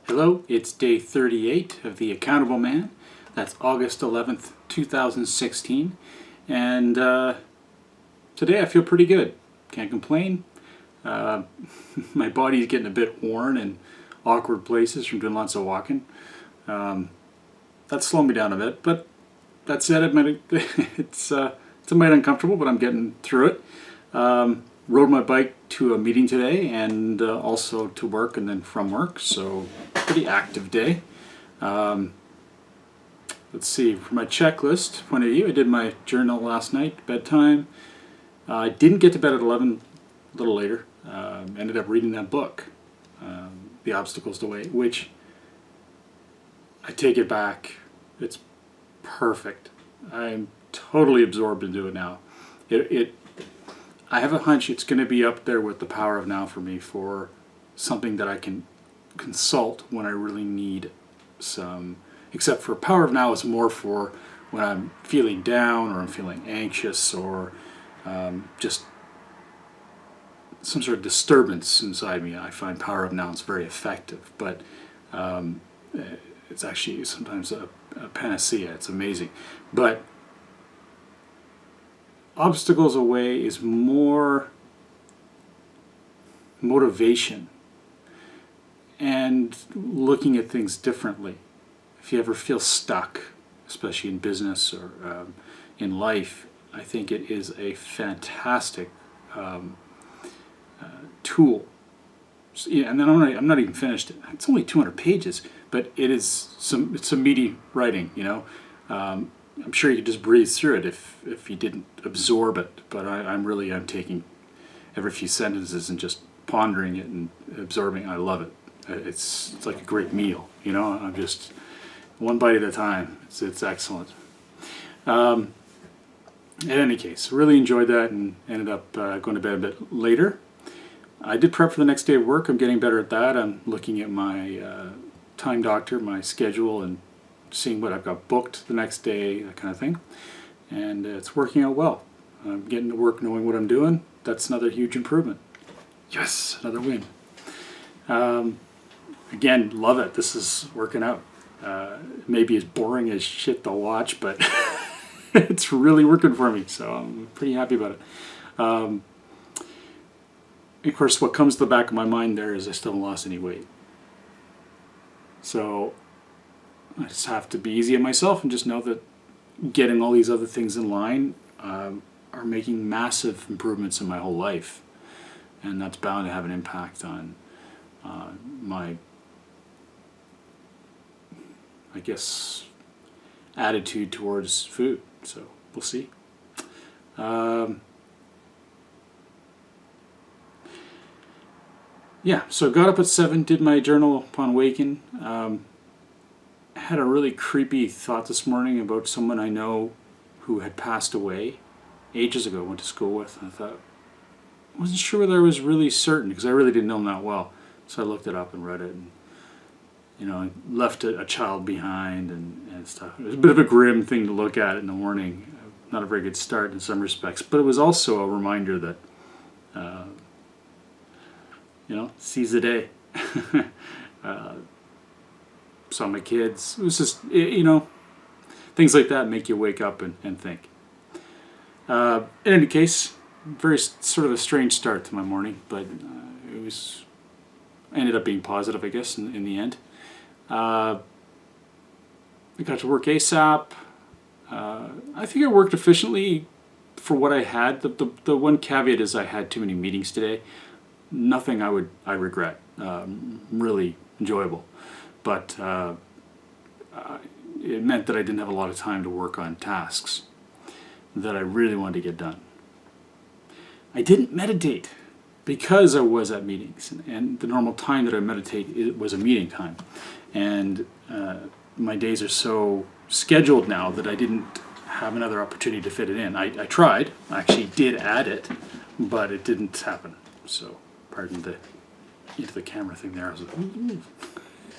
Hello, it's day 38 of The Accountable Man. That's August 11th, 2016. And today I feel pretty good. Can't complain. My body's getting a bit worn in awkward places from doing lots of walking. That's slowing me down a bit, but that said, it's a bit uncomfortable, but I'm getting through it. Rode my bike to a meeting today and also to work and then from work, so pretty active day. Let's see, for my checklist point of view, I did my journal last night, bedtime. I didn't get to bed at 11, a little later. Ended up reading that book, The Obstacles to Weight, which I take it back. It's perfect. I'm totally absorbed into it now. I have a hunch it's going to be up there with The Power of Now for me for something that I can consult when I really need some, except for Power of Now is more for when I'm feeling down or I'm feeling anxious or just some sort of disturbance inside me. I find Power of Now is very effective, but it's actually sometimes a panacea. It's amazing. But Obstacles Away is more motivation and looking at things differently. If you ever feel stuck, especially in business or in life, I think it is a fantastic tool. And then I'm not even finished. It's only 200 pages, but it's some meaty writing, you know. I'm sure you could just breeze through it if you didn't absorb it, but I'm taking every few sentences and just pondering it and absorbing. I love it. It's like a great meal, you know. I'm just one bite at a time. It's excellent. In any case, really enjoyed that and ended up going to bed a bit later. I did prep for the next day of work. I'm getting better at that. I'm looking at my time doctor, my schedule, and seeing what I've got booked the next day, that kind of thing. And it's working out well. I'm getting to work knowing what I'm doing. That's another huge improvement. Yes, another win. Again, love it. This is working out. Maybe as boring as shit to watch, but it's really working for me, so I'm pretty happy about it. Of course, what comes to the back of my mind there is I still haven't lost any weight. So I just have to be easy on myself and just know that getting all these other things in line are making massive improvements in my whole life. And that's bound to have an impact on my, I guess, attitude towards food. So we'll see. Yeah, so got up at 7, did my journal upon waking. Had a really creepy thought this morning about someone I know who had passed away ages ago, went to school with. And I thought, I wasn't sure whether I was really certain because I really didn't know him that well. So I looked it up and read it. And, you know, I left a child behind and stuff. It was a bit of a grim thing to look at in the morning. Not a very good start in some respects. But it was also a reminder that, you know, seize the day. Saw my kids. It was just, you know, things like that make you wake up and think. In any case, very sort of a strange start to my morning, but ended up being positive, I guess, in the end. I got to work ASAP. I think I worked efficiently for what I had. The one caveat is I had too many meetings today. Nothing I regret. Really enjoyable. But it meant that I didn't have a lot of time to work on tasks that I really wanted to get done. I didn't meditate because I was at meetings, and the normal time that I meditate it was a meeting time. And my days are so scheduled now that I didn't have another opportunity to fit it in. I tried, I actually did add it, but it didn't happen. So, pardon the into the camera thing there. I was like, ooh.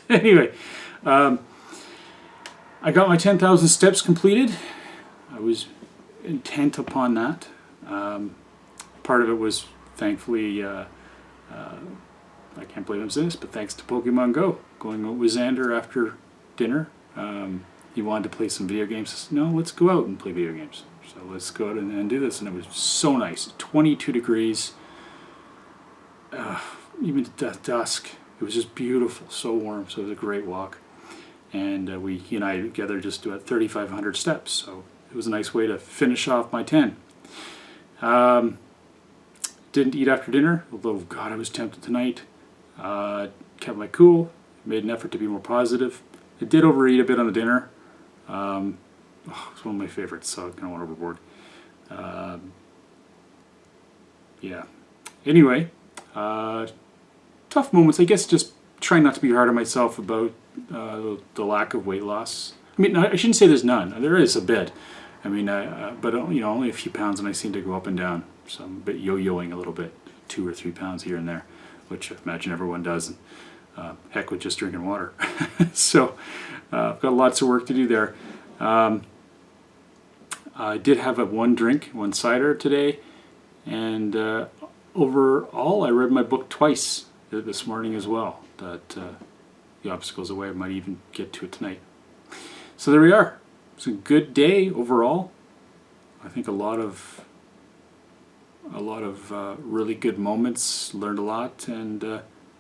Anyway, I got my 10,000 steps completed. I was intent upon that. Part of it was thankfully I can't believe I'm saying this, but thanks to Pokemon Go. Going out with Xander after dinner. He wanted to play some video games. I said, no, let's go out and play video games. So let's go out and do this. And it was so nice. 22 degrees. Even at dusk. It was just beautiful. So warm. So it was a great walk. And he and I together just do 3,500 steps. So it was a nice way to finish off my 10. Didn't eat after dinner, although God, I was tempted tonight. Kept my cool. Made an effort to be more positive. I did overeat a bit on the dinner. It's one of my favorites, so I kind of went overboard. Yeah. Anyway, tough moments. I guess just trying not to be hard on myself about the lack of weight loss. I mean, I shouldn't say there's none. There is a bit. I mean, but only a few pounds, and I seem to go up and down. So I'm a bit yo-yoing a little bit, 2 or 3 pounds here and there, which I imagine everyone does. And, heck with just drinking water. So I've got lots of work to do there. I did have one cider today, and overall I read my book twice this morning as well. That The Obstacles Away, I might even get to it tonight. So there we are. It's a good day overall. I think a lot of really good moments, learned a lot, and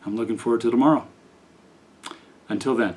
I'm looking forward to tomorrow. Until then.